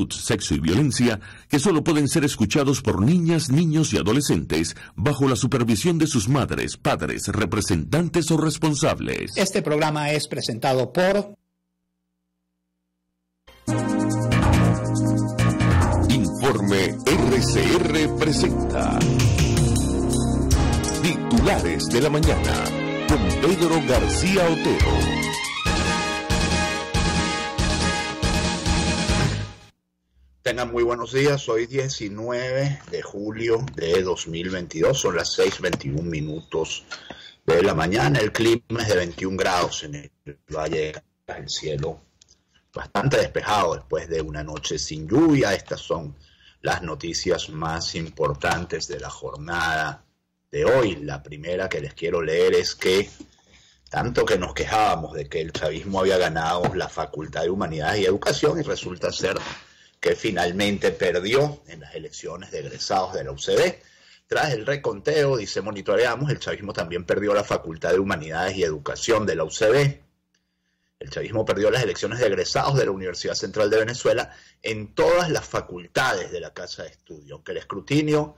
sexo y violencia que solo pueden ser escuchados por niñas, niños y adolescentes bajo la supervisión de sus madres, padres, representantes o responsables. Este programa es presentado por Informe RCR presenta Titulares de la Mañana con Pedro García Otero. Tengan muy buenos días, hoy 19 de julio de 2022, son las 6:21 de la mañana, el clima es de 21 grados en el Valle, el cielo bastante despejado después de una noche sin lluvia. Estas son las noticias más importantes de la jornada de hoy. La primera que les quiero leer es que tanto que nos quejábamos de que el chavismo había ganado la Facultad de Humanidades y Educación y resulta ser que finalmente perdió en las elecciones de egresados de la UCB. Tras el reconteo, dice Monitoreamos, el chavismo también perdió la Facultad de Humanidades y Educación de la UCB. El chavismo perdió las elecciones de egresados de la Universidad Central de Venezuela en todas las facultades de la Casa de Estudio, aunque el escrutinio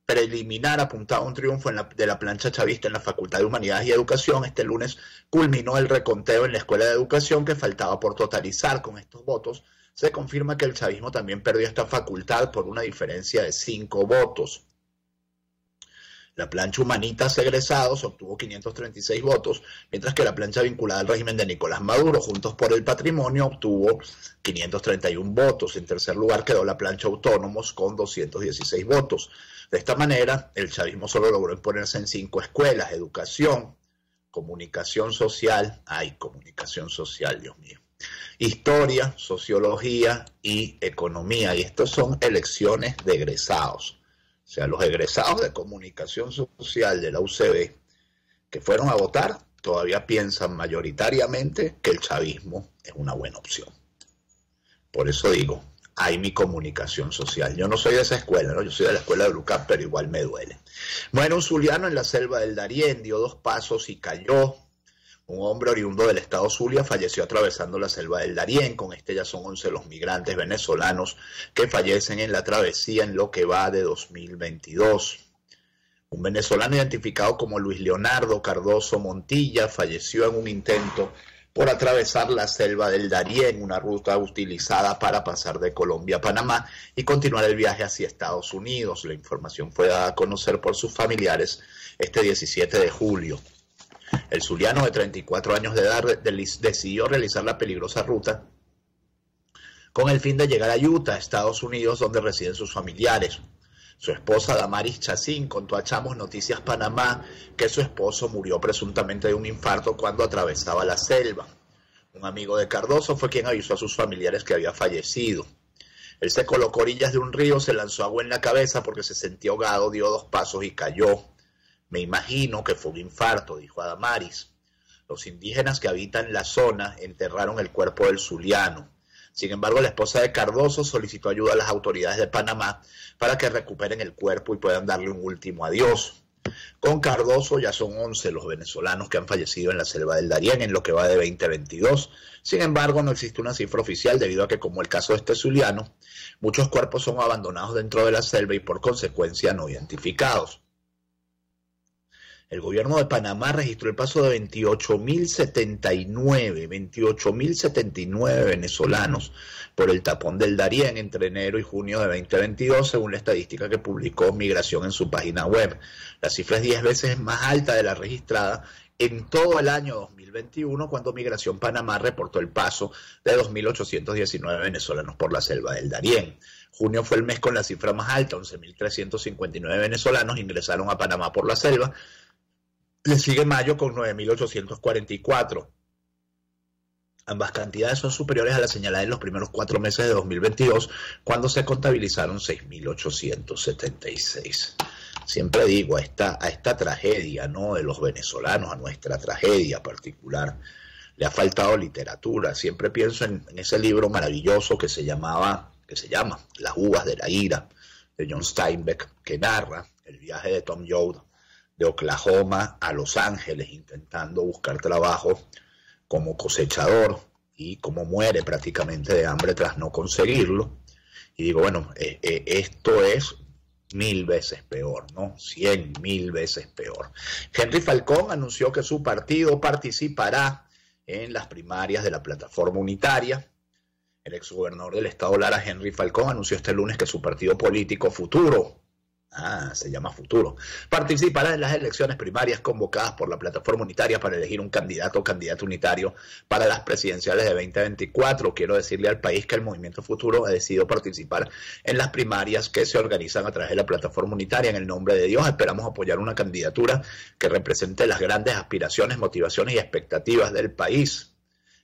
preliminar apuntaba a un triunfo de la plancha chavista en la Facultad de Humanidades y Educación. Este lunes culminó el reconteo en la Escuela de Educación que faltaba por totalizar. Con estos votos se confirma que el chavismo también perdió esta facultad por una diferencia de 5 votos. La plancha Humanitas egresados obtuvo 536 votos, mientras que la plancha vinculada al régimen de Nicolás Maduro, Juntos por el Patrimonio, obtuvo 531 votos. En tercer lugar quedó la plancha Autónomos con 216 votos. De esta manera, el chavismo solo logró imponerse en 5 escuelas: educación, comunicación social, comunicación social, Dios mío, historia, sociología y economía. Y estos son elecciones de egresados. O sea, los egresados de comunicación social de la UCB que fueron a votar todavía piensan mayoritariamente que el chavismo es una buena opción. Por eso digo, hay mi comunicación social. Yo no soy de esa escuela, ¿no? Yo soy de la escuela de Lucas, pero igual me duele. Bueno, un zuliano en la selva del Darién dio 2 pasos y cayó. Un hombre oriundo del estado Zulia falleció atravesando la selva del Darién. Con este ya son 11 los migrantes venezolanos que fallecen en la travesía en lo que va de 2022. Un venezolano identificado como Luis Leonardo Cardoso Montilla falleció en un intento por atravesar la selva del Darién, una ruta utilizada para pasar de Colombia a Panamá y continuar el viaje hacia Estados Unidos. La información fue dada a conocer por sus familiares este 17 de julio. El zuliano de 34 años de edad decidió realizar la peligrosa ruta con el fin de llegar a Utah, Estados Unidos, donde residen sus familiares. Su esposa Damaris Chacín contó a Chamos Noticias Panamá que su esposo murió presuntamente de un infarto cuando atravesaba la selva. Un amigo de Cardoso fue quien avisó a sus familiares que había fallecido. Él se colocó a orillas de un río, se lanzó agua en la cabeza porque se sentía ahogado, dio 2 pasos y cayó. Me imagino que fue un infarto, dijo Damaris. Los indígenas que habitan la zona enterraron el cuerpo del zuliano. Sin embargo, la esposa de Cardoso solicitó ayuda a las autoridades de Panamá para que recuperen el cuerpo y puedan darle un último adiós. Con Cardoso ya son 11 los venezolanos que han fallecido en la selva del Darién en lo que va de 2022. Sin embargo, no existe una cifra oficial debido a que, como el caso de este zuliano, muchos cuerpos son abandonados dentro de la selva y por consecuencia no identificados. El gobierno de Panamá registró el paso de 28.079 venezolanos por el tapón del Darién entre enero y junio de 2022, según la estadística que publicó Migración en su página web. La cifra es 10 veces más alta de la registrada en todo el año 2021, cuando Migración Panamá reportó el paso de 2.819 venezolanos por la selva del Darién. Junio fue el mes con la cifra más alta, 11.359 venezolanos ingresaron a Panamá por la selva. Le sigue mayo con 9.844. Ambas cantidades son superiores a la señalada en los primeros 4 meses de 2022, cuando se contabilizaron 6.876. Siempre digo, a esta tragedia, ¿no?, de los venezolanos, a nuestra tragedia particular, le ha faltado literatura. Siempre pienso en ese libro maravilloso que se llama Las uvas de la ira, de John Steinbeck, que narra el viaje de Tom Joad de Oklahoma a Los Ángeles intentando buscar trabajo como cosechador y cómo muere prácticamente de hambre tras no conseguirlo. Y digo, bueno, esto es 1000 veces peor, ¿no? 100.000 veces peor. Henry Falcón anunció que su partido participará en las primarias de la Plataforma Unitaria. El exgobernador del estado Lara, Henry Falcón, anunció este lunes que su partido político Futuro, se llama Futuro, participará en las elecciones primarias convocadas por la Plataforma Unitaria para elegir un candidato o candidato unitario para las presidenciales de 2024. Quiero decirle al país que el Movimiento Futuro ha decidido participar en las primarias que se organizan a través de la Plataforma Unitaria. En el nombre de Dios, esperamos apoyar una candidatura que represente las grandes aspiraciones, motivaciones y expectativas del país,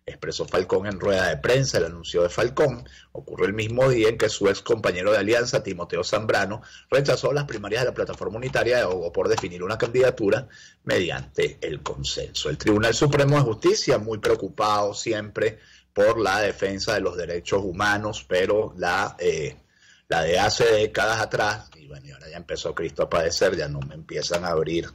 expresó Falcón en rueda de prensa. El anuncio de Falcón ocurre el mismo día en que su ex compañero de alianza, Timoteo Zambrano, rechazó las primarias de la Plataforma Unitaria y abogó por definir una candidatura mediante el consenso. El Tribunal Supremo de Justicia, muy preocupado siempre por la defensa de los derechos humanos, pero la de hace décadas atrás, y bueno, y ahora ya empezó Cristo a padecer, ya no me empiezan a abrir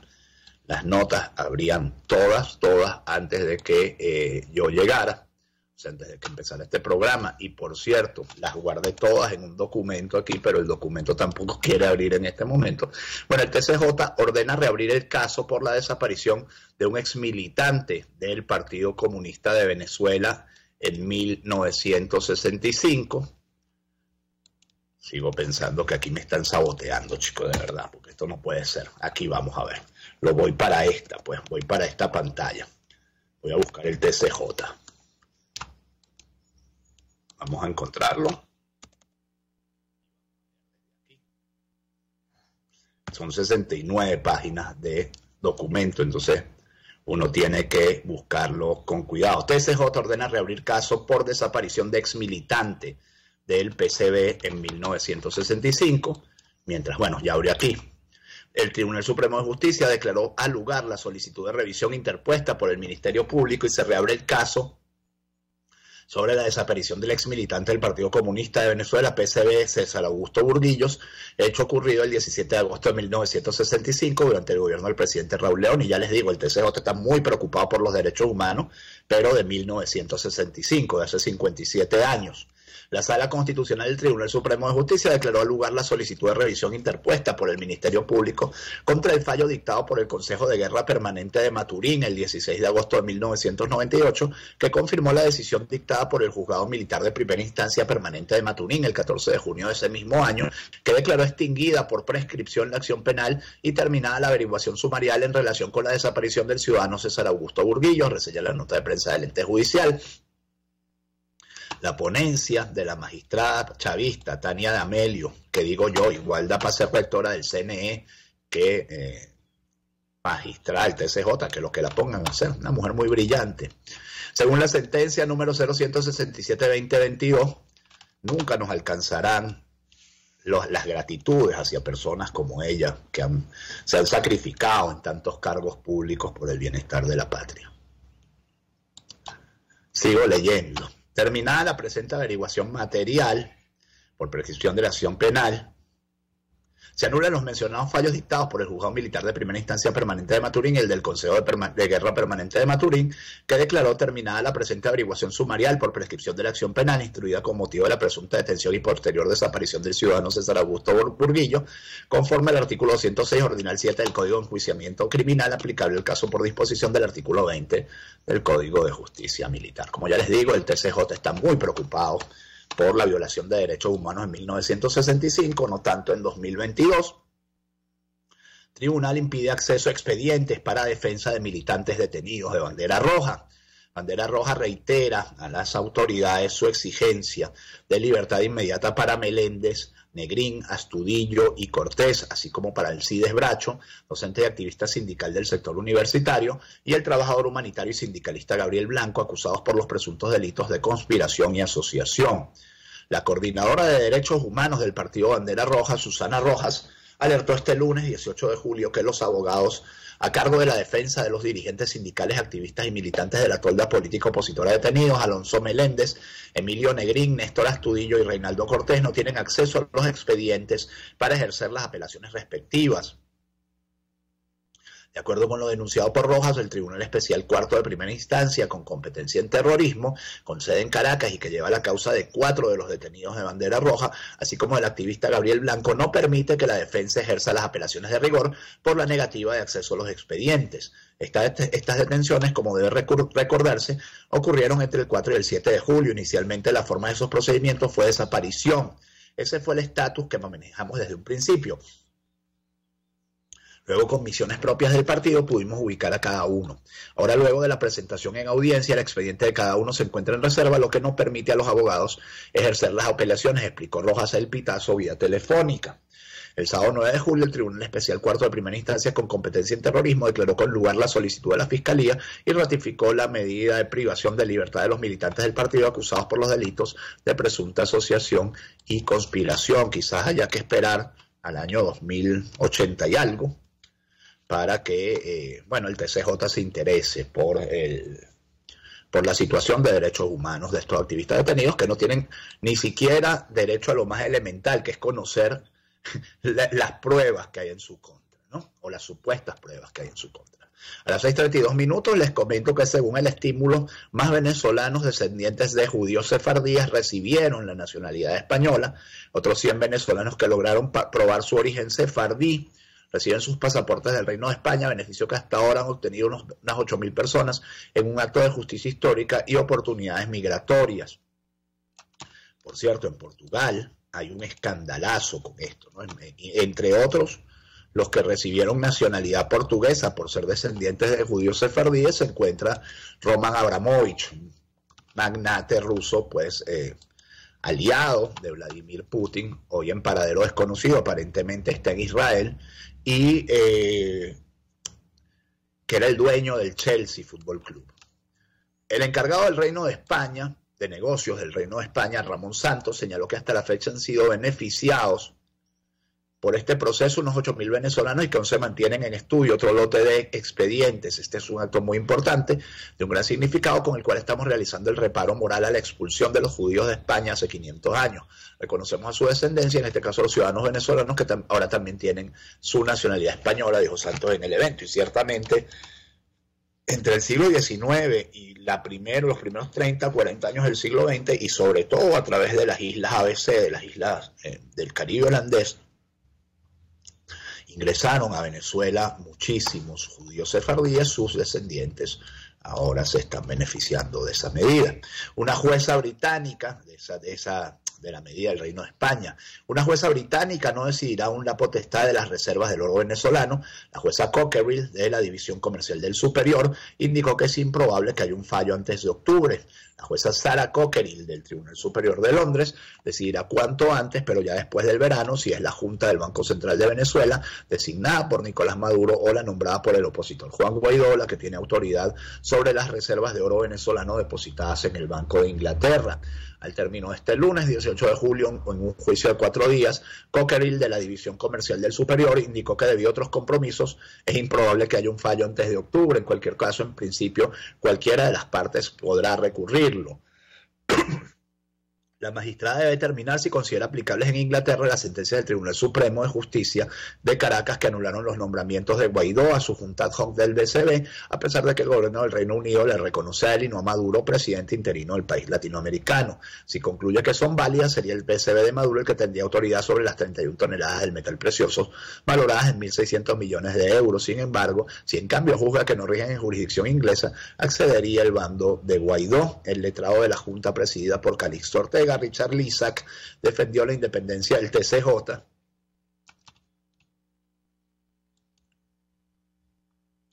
las notas, abrían todas antes de que yo llegara, o sea, antes de que empezara este programa. Y por cierto, las guardé todas en un documento aquí, pero el documento tampoco quiere abrir en este momento. Bueno, el TCJ ordena reabrir el caso por la desaparición de un exmilitante del Partido Comunista de Venezuela en 1965. Sigo pensando que aquí me están saboteando, chicos, de verdad, porque esto no puede ser. Aquí vamos a ver. Voy para esta pantalla. Voy a buscar el TCJ. Vamos a encontrarlo. Son 69 páginas de documento, entonces uno tiene que buscarlo con cuidado. TCJ ordena reabrir caso por desaparición de exmilitante del PCB en 1965, mientras, bueno, ya abrió aquí. El Tribunal Supremo de Justicia declaró al lugar la solicitud de revisión interpuesta por el Ministerio Público y se reabre el caso sobre la desaparición del exmilitante del Partido Comunista de Venezuela, PCB, César Augusto Burguillos, hecho ocurrido el 17 de agosto de 1965 durante el gobierno del presidente Raúl León. Y ya les digo, el TCJ está muy preocupado por los derechos humanos, pero de 1965, de hace 57 años. La Sala Constitucional del Tribunal Supremo de Justicia declaró al lugar la solicitud de revisión interpuesta por el Ministerio Público contra el fallo dictado por el Consejo de Guerra Permanente de Maturín el 16 de agosto de 1998, que confirmó la decisión dictada por el Juzgado Militar de Primera Instancia Permanente de Maturín el 14 de junio de ese mismo año, que declaró extinguida por prescripción la acción penal y terminada la averiguación sumarial en relación con la desaparición del ciudadano César Augusto Burguillos, reseña la nota de prensa del ente judicial. La ponencia de la magistrada chavista Tania D'Amelio, que digo yo, igual da para ser rectora del CNE que magistral TCJ, que los que la pongan a ser, una mujer muy brillante. Según la sentencia número 0167-2022, nunca nos alcanzarán las gratitudes hacia personas como ella, que se han sacrificado en tantos cargos públicos por el bienestar de la patria. Sigo leyendo. Terminada la presente averiguación material por prescripción de la acción penal, se anulan los mencionados fallos dictados por el Juzgado Militar de Primera Instancia Permanente de Maturín y el del Consejo de Guerra Permanente de Maturín, que declaró terminada la presente averiguación sumarial por prescripción de la acción penal instruida con motivo de la presunta detención y posterior desaparición del ciudadano César Augusto Burguillo, conforme al artículo 206 ordinal 7 del Código de Enjuiciamiento Criminal, aplicable al caso por disposición del artículo 20 del Código de Justicia Militar. Como ya les digo, el TCJ está muy preocupado por la violación de derechos humanos en 1965, no tanto en 2022. Tribunal impide acceso a expedientes para defensa de militantes detenidos de Bandera Roja. Bandera Roja reitera a las autoridades su exigencia de libertad inmediata para Meléndez, Negrín, Astudillo y Cortés, así como para Alcides Bracho, docente y activista sindical del sector universitario, y el trabajador humanitario y sindicalista Gabriel Blanco, acusados por los presuntos delitos de conspiración y asociación. La coordinadora de derechos humanos del partido Bandera Roja, Susana Rojas, alertó este lunes 18 de julio que los abogados a cargo de la defensa de los dirigentes sindicales, activistas y militantes de la tolda política opositora detenidos, Alonso Meléndez, Emilio Negrín, Néstor Astudillo y Reinaldo Cortés, no tienen acceso a los expedientes para ejercer las apelaciones respectivas. De acuerdo con lo denunciado por Rojas, el Tribunal Especial Cuarto de Primera Instancia, con competencia en terrorismo, con sede en Caracas y que lleva la causa de 4 de los detenidos de bandera roja, así como del activista Gabriel Blanco, no permite que la defensa ejerza las apelaciones de rigor por la negativa de acceso a los expedientes. Estas detenciones, como debe recordarse, ocurrieron entre el 4 y el 7 de julio. Inicialmente la forma de esos procedimientos fue desaparición. Ese fue el estatus que manejamos desde un principio. Luego, con misiones propias del partido, pudimos ubicar a cada uno. Ahora, luego de la presentación en audiencia, el expediente de cada uno se encuentra en reserva, lo que no permite a los abogados ejercer las apelaciones, explicó Rojas El Pitazo vía telefónica. El sábado 9 de julio, el Tribunal Especial Cuarto de Primera Instancia, con competencia en terrorismo, declaró con lugar la solicitud de la Fiscalía y ratificó la medida de privación de libertad de los militantes del partido acusados por los delitos de presunta asociación y conspiración. Quizás haya que esperar al año 2080 y algo para que el TCJ se interese por la situación de derechos humanos de estos activistas detenidos, que no tienen ni siquiera derecho a lo más elemental, que es conocer las pruebas que hay en su contra, ¿no? O las supuestas pruebas que hay en su contra. A las 6:32 les comento que según el estímulo, más venezolanos descendientes de judíos sefardíes recibieron la nacionalidad española. Otros 100 venezolanos que lograron probar su origen sefardí reciben sus pasaportes del Reino de España, beneficio que hasta ahora han obtenido unas 8.000 personas en un acto de justicia histórica y oportunidades migratorias. Por cierto, en Portugal hay un escandalazo con esto, ¿no? Entre otros, los que recibieron nacionalidad portuguesa por ser descendientes de judíos sefardíes, se encuentra Roman Abramovich, un magnate ruso, pues aliado de Vladimir Putin, hoy en paradero desconocido, aparentemente está en Israel, y que era el dueño del Chelsea Fútbol Club. El encargado del Reino de España, de negocios del Reino de España, Ramón Santos, señaló que hasta la fecha han sido beneficiados por este proceso unos 8.000 venezolanos y que aún se mantienen en estudio otro lote de expedientes. Este es un acto muy importante, de un gran significado, con el cual estamos realizando el reparo moral a la expulsión de los judíos de España hace 500 años. Reconocemos a su descendencia, en este caso a los ciudadanos venezolanos, que ahora también tienen su nacionalidad española, dijo Santos en el evento. Y ciertamente, entre el siglo XIX y los primeros 30, 40 años del siglo XX, y sobre todo a través de las islas ABC, de las islas del Caribe holandés, ingresaron a Venezuela muchísimos judíos sefardíes, sus descendientes ahora se están beneficiando de esa medida. Una jueza británica, de la medida del Reino de España, una jueza británica no decidirá aún la potestad de las reservas del oro venezolano. La jueza Cockerill, de la División Comercial del Superior, indicó que es improbable que haya un fallo antes de octubre. La jueza Sarah Cockerill, del Tribunal Superior de Londres, decidirá cuanto antes, pero ya después del verano, si es la Junta del Banco Central de Venezuela, designada por Nicolás Maduro, o la nombrada por el opositor Juan Guaidó, la que tiene autoridad sobre las reservas de oro venezolano depositadas en el Banco de Inglaterra. Al término de este lunes, 18 de julio, en un juicio de 4 días, Cockerill, de la División Comercial del Superior, indicó que debido a otros compromisos es improbable que haya un fallo antes de octubre. En cualquier caso, en principio, cualquiera de las partes podrá recurrirlo. La magistrada debe determinar si considera aplicables en Inglaterra las sentencias del Tribunal Supremo de Justicia de Caracas que anularon los nombramientos de Guaidó a su junta ad hoc del BCB, a pesar de que el gobierno del Reino Unido le reconoce a él y no a Maduro presidente interino del país latinoamericano. Si concluye que son válidas, sería el BCB de Maduro el que tendría autoridad sobre las 31 toneladas del metal precioso valoradas en 1.600 millones de euros. Sin embargo, si en cambio juzga que no rigen en jurisdicción inglesa, accedería el bando de Guaidó. El letrado de la junta, presidida por Calixto Ortega, Richard Lisak, defendió la independencia del TCJ.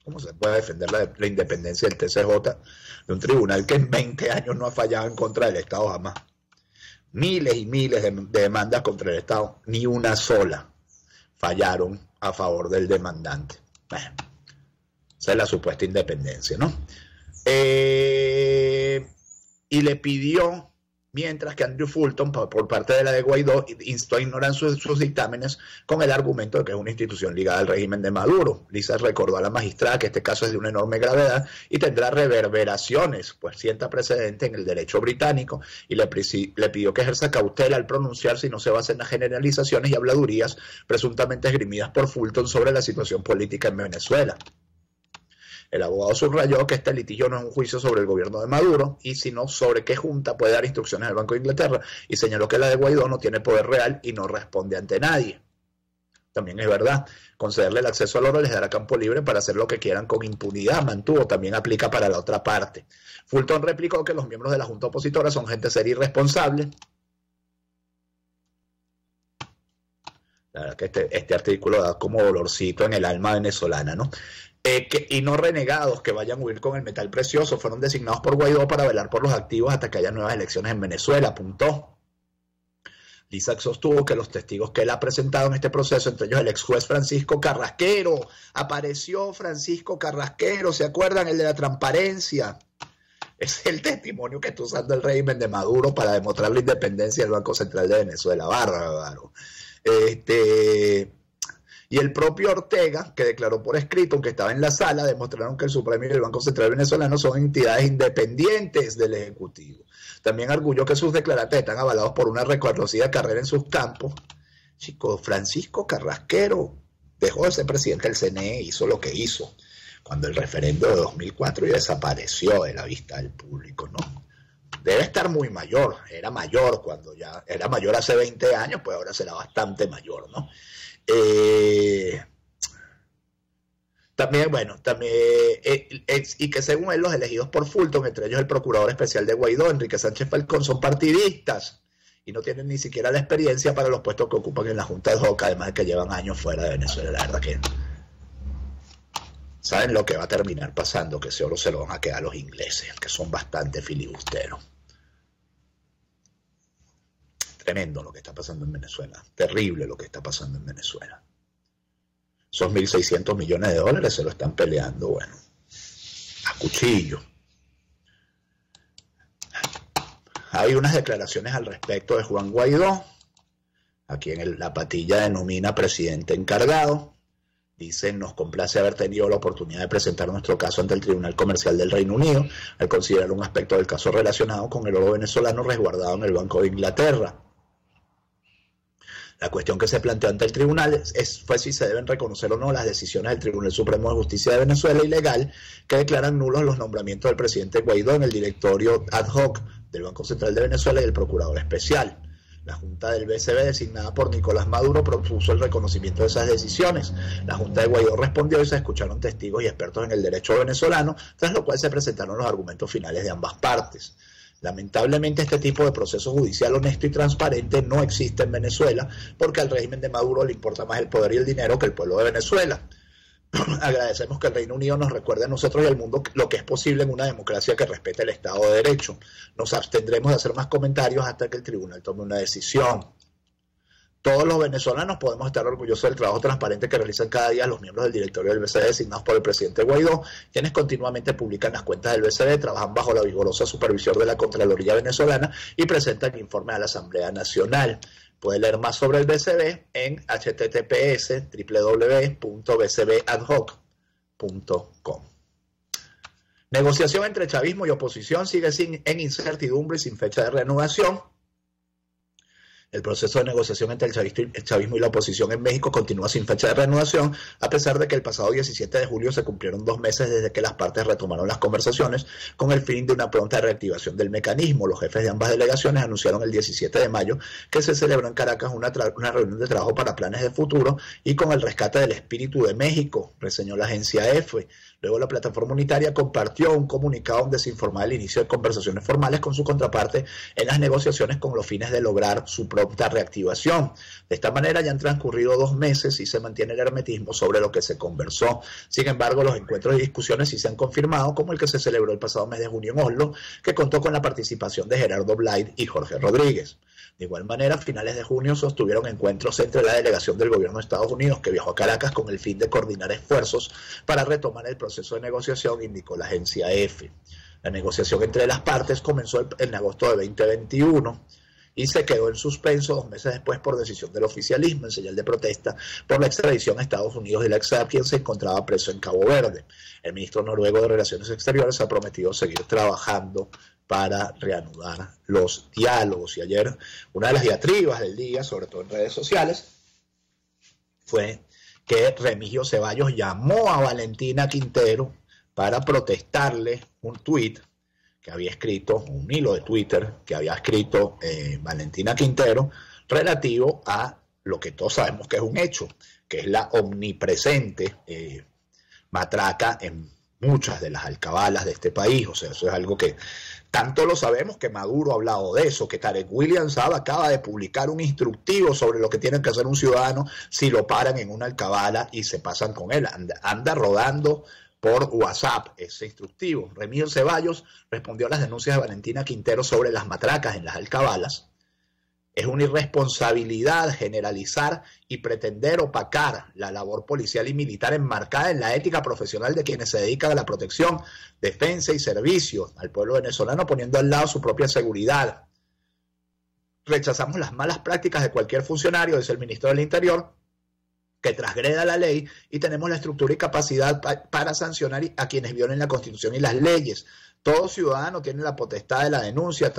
¿Cómo se puede defender la independencia del TCJ? De un tribunal que en 20 años no ha fallado en contra del Estado jamás. Miles y miles de demandas contra el Estado, ni una sola fallaron a favor del demandante. Bueno, esa es la supuesta independencia, ¿no? Y le pidió, mientras que Andrew Fulton, por parte de la de Guaidó, instó a ignorar sus dictámenes con el argumento de que es una institución ligada al régimen de Maduro. Lisa recordó a la magistrada que este caso es de una enorme gravedad y tendrá reverberaciones, pues sienta precedente en el derecho británico, y le pidió que ejerza cautela al pronunciarse y no se base en las generalizaciones y habladurías presuntamente esgrimidas por Fulton sobre la situación política en Venezuela. El abogado subrayó que este litigio no es un juicio sobre el gobierno de Maduro, y sino sobre qué junta puede dar instrucciones al Banco de Inglaterra, y señaló que la de Guaidó no tiene poder real y no responde ante nadie. También es verdad, concederle el acceso al oro les dará campo libre para hacer lo que quieran con impunidad, mantuvo, también aplica para la otra parte. Fulton replicó que los miembros de la junta opositora son gente seria y responsable. La verdad que este artículo da como dolorcito en el alma venezolana, ¿no? Y no renegados que vayan a huir con el metal precioso, fueron designados por Guaidó para velar por los activos hasta que haya nuevas elecciones en Venezuela, apuntó. Lizak sostuvo que los testigos que él ha presentado en este proceso, entre ellos el ex juez Francisco Carrasquero, apareció Francisco Carrasquero, ¿se acuerdan? El de la transparencia. Es el testimonio que está usando el régimen de Maduro para demostrar la independencia del Banco Central de Venezuela. Bárbaro. Y el propio Ortega, que declaró por escrito, aunque estaba en la sala, demostraron que el Supremo y el Banco Central venezolano son entidades independientes del Ejecutivo. También arguyó que sus declarantes están avalados por una reconocida carrera en sus campos. Chico, Francisco Carrasquero dejó de ser presidente del CNE, hizo lo que hizo cuando el referendo de 2004 ya desapareció de la vista del público, ¿no? Debe estar muy mayor, era mayor cuando ya, era mayor hace 20 años, pues ahora será bastante mayor, ¿no? También, y que según él los elegidos por Fulton, entre ellos el procurador especial de Guaidó, Enrique Sánchez Falcón, son partidistas y no tienen ni siquiera la experiencia para los puestos que ocupan en la Junta ad Hoc, además de que llevan años fuera de Venezuela. La verdad que saben lo que va a terminar pasando, que ese oro se lo van a quedar los ingleses, que son bastante filibusteros. Tremendo lo que está pasando en Venezuela, terrible lo que está pasando en Venezuela. Esos 1.600 millones de dólares se lo están peleando, bueno, a cuchillo. Hay unas declaraciones al respecto de Juan Guaidó, a quien la patilla denomina presidente encargado. Dicen, nos complace haber tenido la oportunidad de presentar nuestro caso ante el Tribunal Comercial del Reino Unido, al considerar un aspecto del caso relacionado con el oro venezolano resguardado en el Banco de Inglaterra. La cuestión que se planteó ante el tribunal fue si se deben reconocer o no las decisiones del Tribunal Supremo de Justicia de Venezuela ilegal que declaran nulos los nombramientos del presidente Guaidó en el directorio ad hoc del Banco Central de Venezuela y del Procurador Especial. La Junta del BCB, designada por Nicolás Maduro, propuso el reconocimiento de esas decisiones. La Junta de Guaidó respondió y se escucharon testigos y expertos en el derecho venezolano, tras lo cual se presentaron los argumentos finales de ambas partes. Lamentablemente este tipo de proceso judicial honesto y transparente no existe en Venezuela porque al régimen de Maduro le importa más el poder y el dinero que el pueblo de Venezuela. Agradecemos que el Reino Unido nos recuerde a nosotros y al mundo lo que es posible en una democracia que respete el Estado de Derecho. Nos abstendremos de hacer más comentarios hasta que el tribunal tome una decisión. Todos los venezolanos podemos estar orgullosos del trabajo transparente que realizan cada día los miembros del directorio del BCD designados por el presidente Guaidó, quienes continuamente publican las cuentas del BCD, trabajan bajo la vigorosa supervisión de la Contraloría venezolana y presentan informes a la Asamblea Nacional. Puede leer más sobre el BCB en https://www.bcbadhoc.com. Negociación entre chavismo y oposición sigue en incertidumbre y sin fecha de reanudación. El proceso de negociación entre el chavismo y la oposición en México continúa sin fecha de reanudación, a pesar de que el pasado 17 de julio se cumplieron 2 meses desde que las partes retomaron las conversaciones con el fin de una pronta reactivación del mecanismo. Los jefes de ambas delegaciones anunciaron el 17 de mayo que se celebró en Caracas una reunión de trabajo para planes de futuro y con el rescate del espíritu de México, reseñó la agencia EFE. Luego la plataforma unitaria compartió un comunicado donde se informaba el inicio de conversaciones formales con su contraparte en las negociaciones con los fines de lograr su pronta reactivación. De esta manera ya han transcurrido 2 meses y se mantiene el hermetismo sobre lo que se conversó. Sin embargo, los encuentros y discusiones sí se han confirmado, como el que se celebró el pasado mes de junio en Oslo, que contó con la participación de Gerardo Blyde y Jorge Rodríguez. De igual manera, a finales de junio sostuvieron encuentros entre la delegación del gobierno de Estados Unidos, que viajó a Caracas con el fin de coordinar esfuerzos para retomar el proceso de negociación, indicó la agencia EFE. La negociación entre las partes comenzó en agosto de 2021 y se quedó en suspenso 2 meses después por decisión del oficialismo, en señal de protesta por la extradición a Estados Unidos de Laxar, quien se encontraba preso en Cabo Verde. El ministro noruego de Relaciones Exteriores ha prometido seguir trabajando para reanudar los diálogos. Y ayer una de las diatribas del día, sobre todo en redes sociales, fue que Remigio Ceballos llamó a Valentina Quintero para protestarle un tuit que había escrito, un hilo de Twitter que había escrito Valentina Quintero, relativo a lo que todos sabemos que es un hecho, que es la omnipresente matraca en muchas de las alcabalas de este país. O sea, eso es algo que tanto lo sabemos que Maduro ha hablado de eso, que Tarek William Saab acaba de publicar un instructivo sobre lo que tiene que hacer un ciudadano si lo paran en una alcabala y se pasan con él. Anda rodando por WhatsApp ese instructivo. Remigio Ceballos respondió a las denuncias de Valentina Quintero sobre las matracas en las alcabalas. Es una irresponsabilidad generalizar y pretender opacar la labor policial y militar enmarcada en la ética profesional de quienes se dedican a la protección, defensa y servicio al pueblo venezolano, poniendo al lado su propia seguridad. Rechazamos las malas prácticas de cualquier funcionario, dice el ministro del Interior, que transgreda la ley, y tenemos la estructura y capacidad para sancionar a quienes violen la Constitución y las leyes. Todo ciudadano tiene la potestad de la denuncia,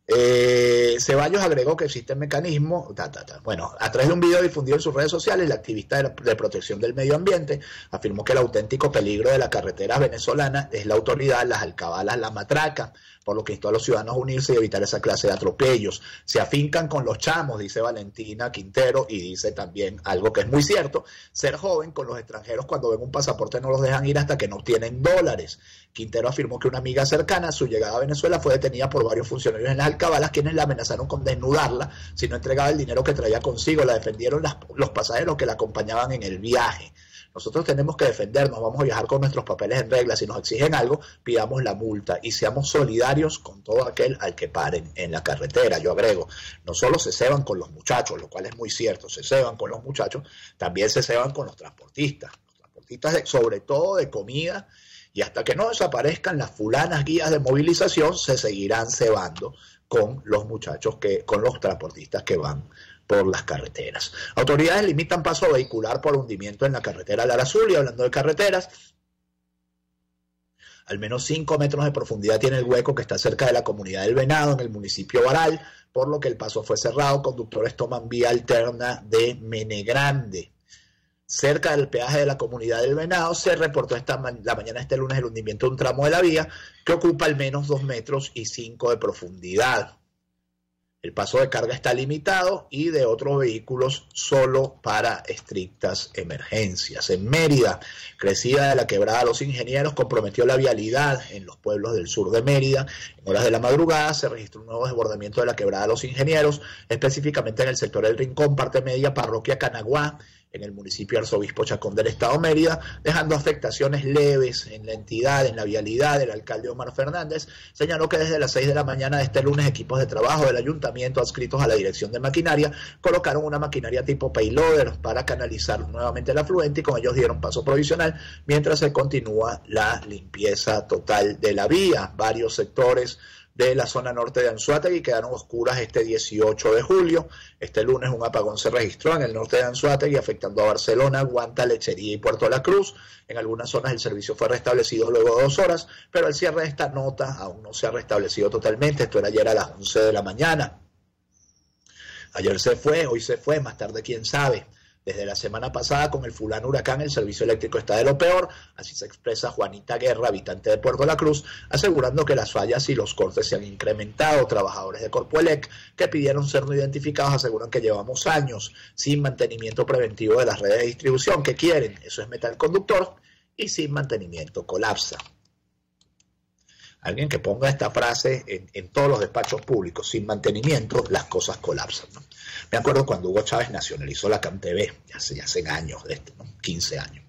Ceballos agregó que existe el mecanismo, Bueno, a través de un video difundido en sus redes sociales, la activista de protección del medio ambiente afirmó que el auténtico peligro de las carreteras venezolanas es la autoridad, las alcabalas, la matraca, por lo que instó a los ciudadanos a unirse y evitar esa clase de atropellos. Se afincan con los chamos, dice Valentina Quintero, y dice también algo que es muy cierto: ser joven con los extranjeros, cuando ven un pasaporte no los dejan ir hasta que no obtienen dólares. Quintero afirmó que una amiga cercana a su llegada a Venezuela fue detenida por varios funcionarios en las alcabalas, quienes la amenazaron con desnudarla si no entregaba el dinero que traía consigo. La defendieron los pasajeros que la acompañaban en el viaje. Nosotros tenemos que defendernos, vamos a viajar con nuestros papeles en regla. Si nos exigen algo, pidamos la multa y seamos solidarios con todo aquel al que paren en la carretera. Yo agrego, no solo se ceban con los muchachos, lo cual es muy cierto, se ceban con los muchachos, también se ceban con los transportistas sobre todo de comida, y hasta que no desaparezcan las fulanas guías de movilización, se seguirán cebando con los muchachos, con los transportistas que van por las carreteras. Autoridades limitan paso vehicular por hundimiento en la carretera Lara Azul. Y hablando de carreteras, al menos 5 metros de profundidad tiene el hueco que está cerca de la comunidad del Venado, en el municipio Baral, por lo que el paso fue cerrado. Conductores toman vía alterna de Menegrande. Cerca del peaje de la comunidad del Venado se reportó la mañana de este lunes el hundimiento de un tramo de la vía que ocupa al menos 2 metros y 5 de profundidad. El paso de carga está limitado y de otros vehículos solo para estrictas emergencias. En Mérida, crecida de la quebrada Los Ingenieros comprometió la vialidad en los pueblos del sur de Mérida. En horas de la madrugada se registró un nuevo desbordamiento de la quebrada Los Ingenieros, específicamente en el sector del Rincón, parte media, parroquia Canaguá, en el municipio Arzobispo Chacón del Estado Mérida, dejando afectaciones leves en la entidad, en la vialidad. El alcalde Omar Fernández señaló que desde las 6 de la mañana de este lunes equipos de trabajo del ayuntamiento adscritos a la dirección de maquinaria colocaron una maquinaria tipo payloader para canalizar nuevamente el afluente, y con ellos dieron paso provisional mientras se continúa la limpieza total de la vía. Varios sectores de la zona norte de Anzoátegui quedaron oscuras este 18 de julio. Este lunes un apagón se registró en el norte de Anzoátegui, afectando a Barcelona, Guanta, Lechería y Puerto La Cruz. En algunas zonas el servicio fue restablecido luego de 2 horas, pero el cierre de esta nota aún no se ha restablecido totalmente. Esto era ayer a las 11 de la mañana. Ayer se fue, hoy se fue, más tarde quién sabe. Desde la semana pasada, con el fulano huracán, el servicio eléctrico está de lo peor. Así se expresa Juanita Guerra, habitante de Puerto La Cruz, asegurando que las fallas y los cortes se han incrementado. Trabajadores de Corpoelec que pidieron ser no identificados aseguran que llevamos años sin mantenimiento preventivo de las redes de distribución. ¿Qué quieren? Eso es metal conductor, y sin mantenimiento colapsa. Alguien que ponga esta frase en todos los despachos públicos: sin mantenimiento las cosas colapsan, ¿no? Me acuerdo cuando Hugo Chávez nacionalizó la CAMTV, ya hace años de esto, ¿no? 15 años.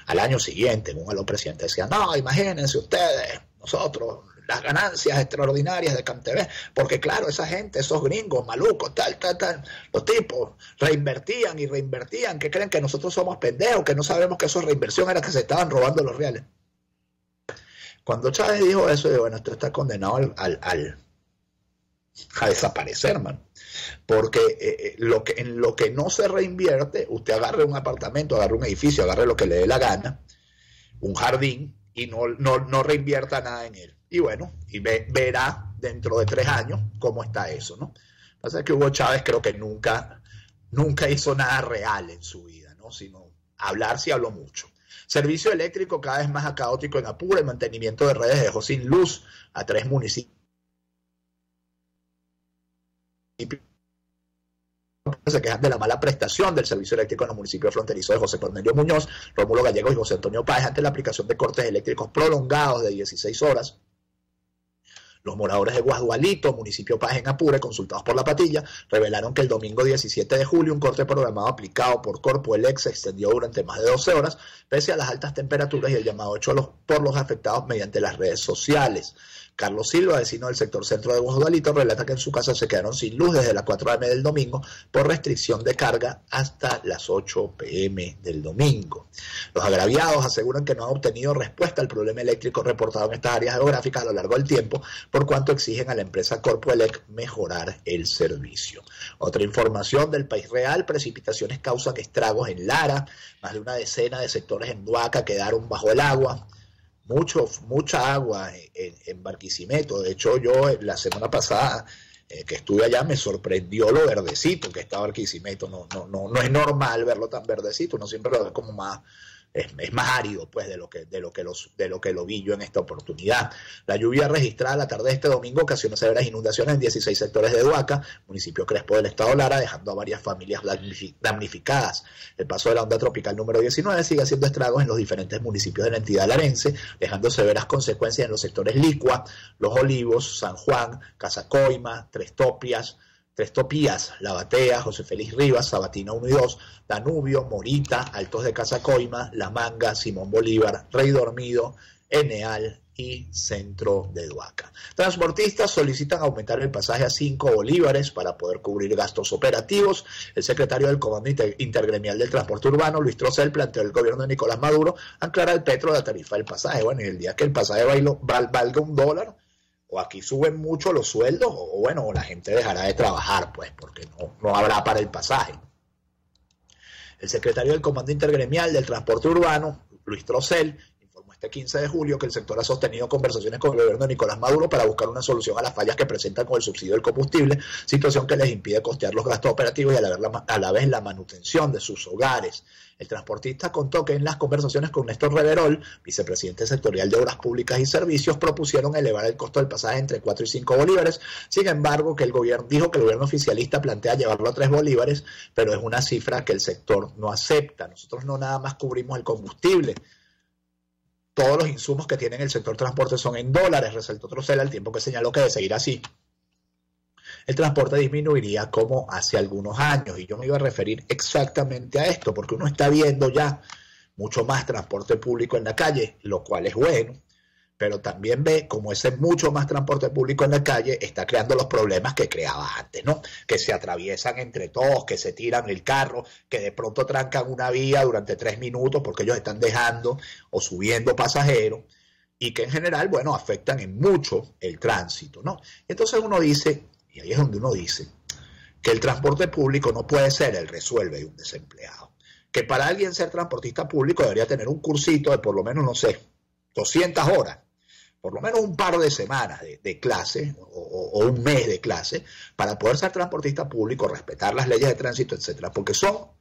Al año siguiente, uno de los presidentes decía: no, imagínense ustedes, nosotros, las ganancias extraordinarias de CAMTV, porque claro, esa gente, esos gringos, malucos, tal, los tipos reinvertían y reinvertían, que creen que nosotros somos pendejos, que no sabemos que eso es reinversión, era que se estaban robando los reales. Cuando Chávez dijo eso, yo, bueno, esto está condenado a desaparecer, man. Porque en lo que no se reinvierte, usted agarre un apartamento, agarre un edificio, agarre lo que le dé la gana, un jardín, y no reinvierta nada en él. Y bueno, verá dentro de 3 años cómo está eso, ¿no? Lo que pasa es que Hugo Chávez creo que nunca hizo nada real en su vida, ¿no? Sino hablar, sí habló mucho. Servicio eléctrico cada vez más caótico en Apure. El mantenimiento de redes dejó sin luz a 3 municipios. Se quejan de la mala prestación del servicio eléctrico en los municipios fronterizos de José Cornelio Muñoz, Rómulo Gallegos y José Antonio Páez ante la aplicación de cortes eléctricos prolongados de 16 horas. Los moradores de Guasdualito, municipio Páez en Apure, consultados por La Patilla, revelaron que el domingo 17 de julio un corte programado aplicado por Corpoelec se extendió durante más de 12 horas, pese a las altas temperaturas y el llamado hecho por los afectados mediante las redes sociales. Carlos Silva, vecino del sector centro de Guasdualito, relata que en su casa se quedaron sin luz desde las 4 a.m. del domingo por restricción de carga hasta las 8 p.m. del domingo. Los agraviados aseguran que no han obtenido respuesta al problema eléctrico reportado en estas áreas geográficas a lo largo del tiempo, por cuanto exigen a la empresa Corpoelec mejorar el servicio. Otra información del país real: precipitaciones causan estragos en Lara, más de una decena de sectores en Duaca quedaron bajo el agua. Mucha agua en Barquisimeto. De hecho, yo la semana pasada que estuve allá me sorprendió lo verdecito que está Barquisimeto. No es normal verlo tan verdecito, uno siempre lo ve como más, es más árido pues de lo que lo vi yo en esta oportunidad. La lluvia registrada la tarde de este domingo ocasionó severas inundaciones en 16 sectores de Duaca, municipio Crespo del estado Lara, dejando a varias familias damnificadas. El paso de la onda tropical número 19 sigue haciendo estragos en los diferentes municipios de la entidad larense, dejando severas consecuencias en los sectores Licua, Los Olivos, San Juan, Casacoima, Tres Topías, La Batea, José Félix Rivas, Sabatina 1 y 2, Danubio, Morita, Altos de Casacoima, La Manga, Simón Bolívar, Rey Dormido, Eneal y Centro de Duaca. Transportistas solicitan aumentar el pasaje a 5 bolívares para poder cubrir gastos operativos. El secretario del Comando Intergremial del Transporte Urbano, Luis Trocel, planteó al gobierno de Nicolás Maduro anclarar al petro la tarifa del pasaje. Bueno, y el día que el pasaje valga $1, o aquí suben mucho los sueldos, o bueno, la gente dejará de trabajar, pues, porque no habrá para el pasaje. El secretario del Comando Intergremial del Transporte Urbano, Luis Trocel, informó este 15 de julio que el sector ha sostenido conversaciones con el gobierno de Nicolás Maduro para buscar una solución a las fallas que presentan con el subsidio del combustible, situación que les impide costear los gastos operativos y a la vez la manutención de sus hogares. El transportista contó que en las conversaciones con Néstor Reverol, vicepresidente sectorial de Obras Públicas y Servicios, propusieron elevar el costo del pasaje entre 4 y 5 bolívares. Sin embargo, dijo que el gobierno oficialista plantea llevarlo a 3 bolívares, pero es una cifra que el sector no acepta. Nosotros no nada más cubrimos el combustible. Todos los insumos que tiene el sector transporte son en dólares, resaltó Trocel, al tiempo que señaló que de seguir así, el transporte disminuiría como hace algunos años. Y yo me iba a referir exactamente a esto, porque uno está viendo ya mucho más transporte público en la calle, lo cual es bueno, pero también ve como ese mucho más transporte público en la calle está creando los problemas que creaba antes, ¿no? Que se atraviesan entre todos, que se tiran el carro, que de pronto trancan una vía durante 3 minutos porque ellos están dejando o subiendo pasajeros, y que en general, bueno, afectan en mucho el tránsito, ¿no? Entonces uno dice, y ahí es donde uno dice, que el transporte público no puede ser el resuelve de un desempleado. Que para alguien ser transportista público debería tener un cursito de por lo menos, no sé, 200 horas, por lo menos un par de semanas de clase o un mes de clase para poder ser transportista público, respetar las leyes de tránsito, etcétera, porque son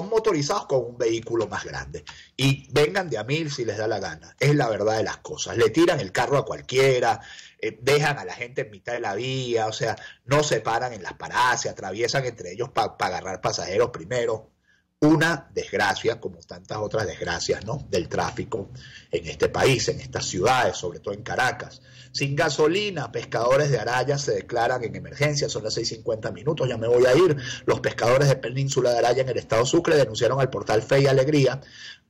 motorizados con un vehículo más grande y vengan de a 1000 si les da la gana. Es la verdad de las cosas. Le tiran el carro a cualquiera, dejan a la gente en mitad de la vía, o sea, no se paran en las paradas, se atraviesan entre ellos para agarrar pasajeros primero. Una desgracia, como tantas otras desgracias, ¿no?, del tráfico en este país, en estas ciudades, sobre todo en Caracas. Sin gasolina, pescadores de Araya se declaran en emergencia, son las 6:50, ya me voy a ir. Los pescadores de Península de Araya en el estado Sucre denunciaron al portal Fe y Alegría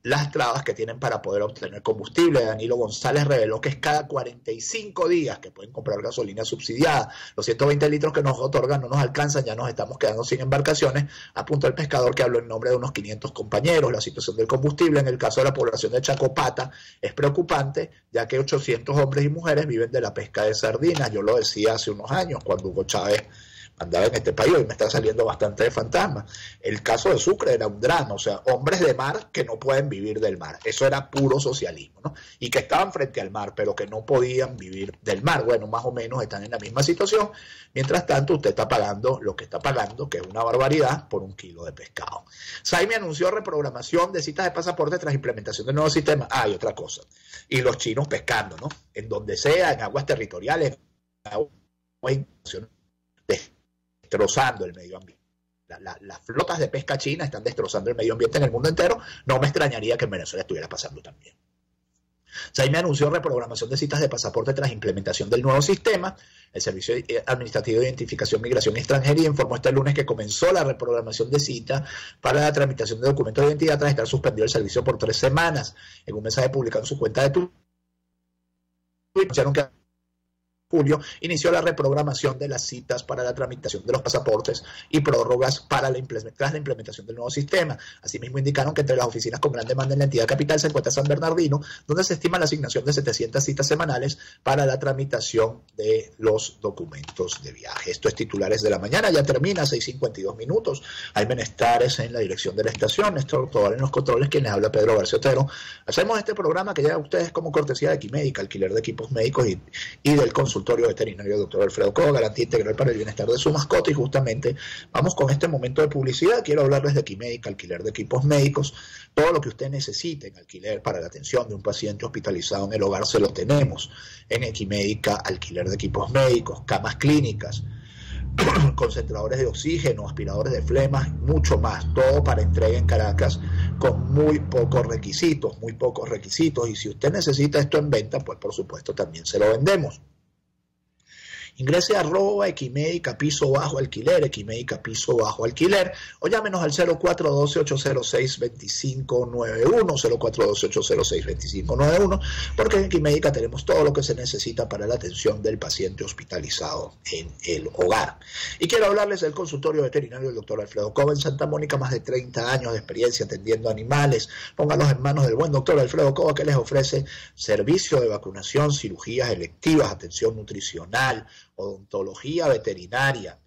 las trabas que tienen para poder obtener combustible. Danilo González reveló que es cada 45 días que pueden comprar gasolina subsidiada. Los 120 litros que nos otorgan no nos alcanzan, ya nos estamos quedando sin embarcaciones, apuntó el pescador, que habló en nombre de unos 500 compañeros. La situación del combustible en el caso de la población de Chacopata es preocupante, ya que 800 hombres y mujeres viven de la pesca de sardinas. Yo lo decía hace unos años, cuando Hugo Chávez andaba en este país, hoy me está saliendo bastante de fantasma. El caso de Sucre era un drama, o sea, hombres de mar que no pueden vivir del mar. Eso era puro socialismo, ¿no? Y que estaban frente al mar, pero que no podían vivir del mar. Bueno, más o menos están en la misma situación. Mientras tanto, usted está pagando lo que está pagando, que es una barbaridad, por un kilo de pescado. Saime anunció reprogramación de citas de pasaporte tras implementación del nuevo sistema. Ah, y otra cosa. Y los chinos pescando, ¿no? En donde sea, en aguas territoriales, en aguas destrozando el medio ambiente. Las flotas de pesca china están destrozando el medio ambiente en el mundo entero. No me extrañaría que en Venezuela estuviera pasando también. Saime anunció reprogramación de citas de pasaporte tras implementación del nuevo sistema. El Servicio Administrativo de Identificación, Migración y Extranjería informó este lunes que comenzó la reprogramación de citas para la tramitación de documentos de identidad tras estar suspendido el servicio por 3 semanas. En un mensaje publicado en su cuenta de Twitter, anunciaron que julio inició la reprogramación de las citas para la tramitación de los pasaportes y prórrogas tras la implementación del nuevo sistema. Asimismo, indicaron que entre las oficinas con gran demanda en la entidad capital se encuentra San Bernardino, donde se estima la asignación de 700 citas semanales para la tramitación de los documentos de viaje. Esto es Titulares de la Mañana, ya termina, 6:52 minutos. Hay menesteres en la dirección de la estación, Néstor Tobar en los controles, quienes habla Pedro García Otero. Hacemos este programa que llega a ustedes como cortesía de Equimédica, alquiler de equipos médicos y del consultorio veterinario doctor Alfredo Cobo, garantía integral para el bienestar de su mascota. Y justamente vamos con este momento de publicidad. Quiero hablarles de Equimédica, alquiler de equipos médicos. Todo lo que usted necesite en alquiler para la atención de un paciente hospitalizado en el hogar se lo tenemos en Equimédica, alquiler de equipos médicos, camas clínicas, concentradores de oxígeno, aspiradores de flemas, mucho más, todo para entrega en Caracas con muy pocos requisitos, y si usted necesita esto en venta, pues por supuesto también se lo vendemos. Ingrese a @Equimédica piso bajo alquiler, Equimédica piso bajo alquiler, o llámenos al 0412-806-2591, 0412-806-2591, porque en Equimédica tenemos todo lo que se necesita para la atención del paciente hospitalizado en el hogar. Y quiero hablarles del consultorio veterinario del doctor Alfredo Cobo en Santa Mónica, más de 30 años de experiencia atendiendo animales. Pónganlos en manos del buen doctor Alfredo Cobo, que les ofrece servicio de vacunación, cirugías electivas, atención nutricional, odontología veterinaria,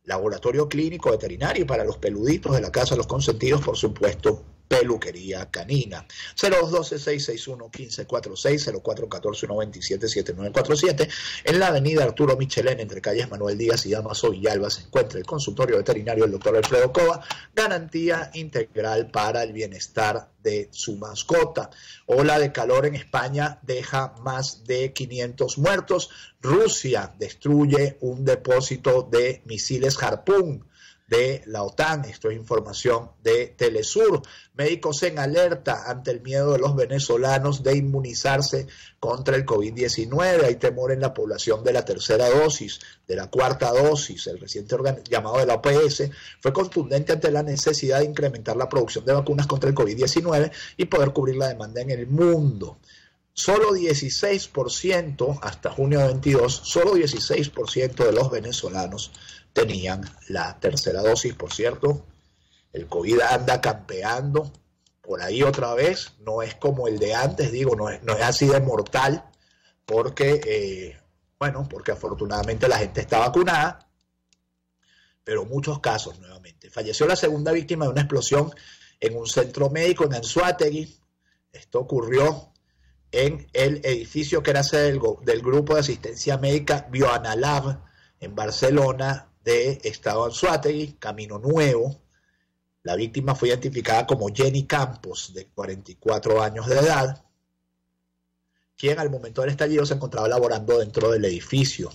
laboratorio clínico veterinario y para los peluditos de la casa, los consentidos, por supuesto, peluquería canina. 0212-661-1546, 0414-127-7947. En la avenida Arturo Michelén, entre calles Manuel Díaz y Damaso Villalba, se encuentra el consultorio veterinario del doctor Alfredo Cobo, garantía integral para el bienestar de su mascota. Ola de calor en España deja más de 500 muertos. Rusia destruye un depósito de misiles Harpoon de la OTAN. Esto es información de Telesur. Médicos en alerta ante el miedo de los venezolanos de inmunizarse contra el COVID-19. Hay temor en la población de la tercera dosis, de la cuarta dosis. El reciente llamado de la OPS fue contundente ante la necesidad de incrementar la producción de vacunas contra el COVID-19 y poder cubrir la demanda en el mundo. Solo 16%, hasta junio de 22, solo 16% de los venezolanos tenían la tercera dosis. Por cierto, el COVID anda campeando por ahí otra vez. No es como el de antes, digo, no es así de mortal, porque, porque afortunadamente la gente está vacunada, pero muchos casos nuevamente. Falleció la segunda víctima de una explosión en un centro médico en Anzoátegui. Esto ocurrió en el edificio que era sede del grupo de asistencia médica Bioanalab en Barcelona de Estado Anzoátegui, Camino Nuevo. La víctima fue identificada como Jenny Campos, de 44 años de edad, quien al momento del estallido se encontraba laborando dentro del edificio.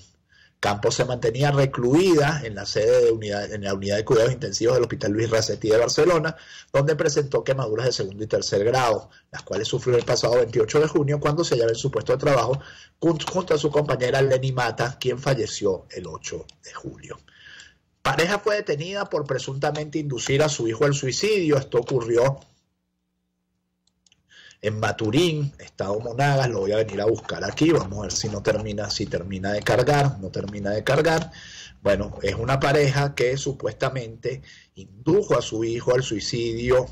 Campos se mantenía recluida en la sede en la unidad de cuidados intensivos del Hospital Luis Racetti de Barcelona, donde presentó quemaduras de segundo y tercer grado, las cuales sufrió el pasado 28 de junio cuando se hallaba en su puesto de trabajo junto a su compañera Lenny Mata, quien falleció el 8 de julio. Pareja fue detenida por presuntamente inducir a su hijo al suicidio. Esto ocurrió en Maturín, estado Monagas. Lo voy a venir a buscar aquí, vamos a ver si termina de cargar. No termina de cargar. Bueno, es una pareja que supuestamente indujo a su hijo al suicidio,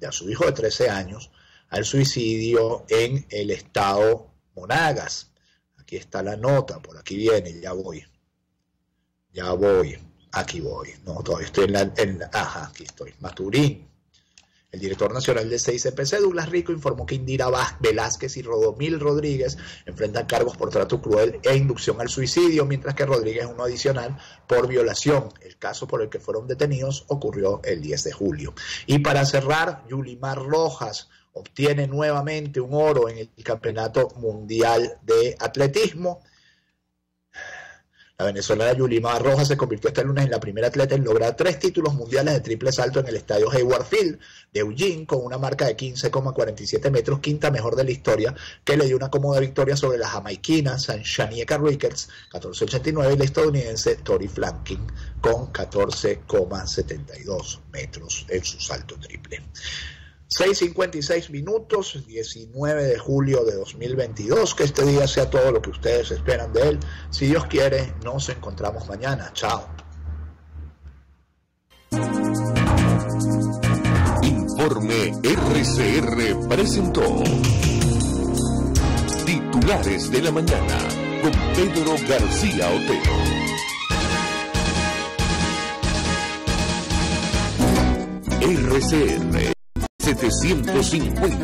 a su hijo de 13 años, al suicidio en el estado Monagas. Aquí está la nota, por aquí viene, ya voy. Aquí voy. No, todavía estoy aquí estoy. Maturín. El director nacional de CICPC, Douglas Rico, informó que Indira Velázquez y Rodomil Rodríguez enfrentan cargos por trato cruel e inducción al suicidio, mientras que Rodríguez uno adicional por violación. El caso por el que fueron detenidos ocurrió el 10 de julio. Y para cerrar, Yulimar Rojas obtiene nuevamente un oro en el Campeonato Mundial de Atletismo. La venezolana Yulimar Rojas se convirtió este lunes en la primera atleta en lograr 3 títulos mundiales de triple salto en el estadio Hayward Field de Eugene, con una marca de 15,47 metros, quinta mejor de la historia, que le dio una cómoda victoria sobre la jamaiquina Shanieka Ricketts, 14,89, y la estadounidense Tori Flanking, con 14,72 metros en su salto triple. 6:56 minutos, 19 de julio de 2022. Que este día sea todo lo que ustedes esperan de él. Si Dios quiere, nos encontramos mañana. Chao. Informe RCR presentó Titulares de la Mañana con Pedro García Otero. RCR 750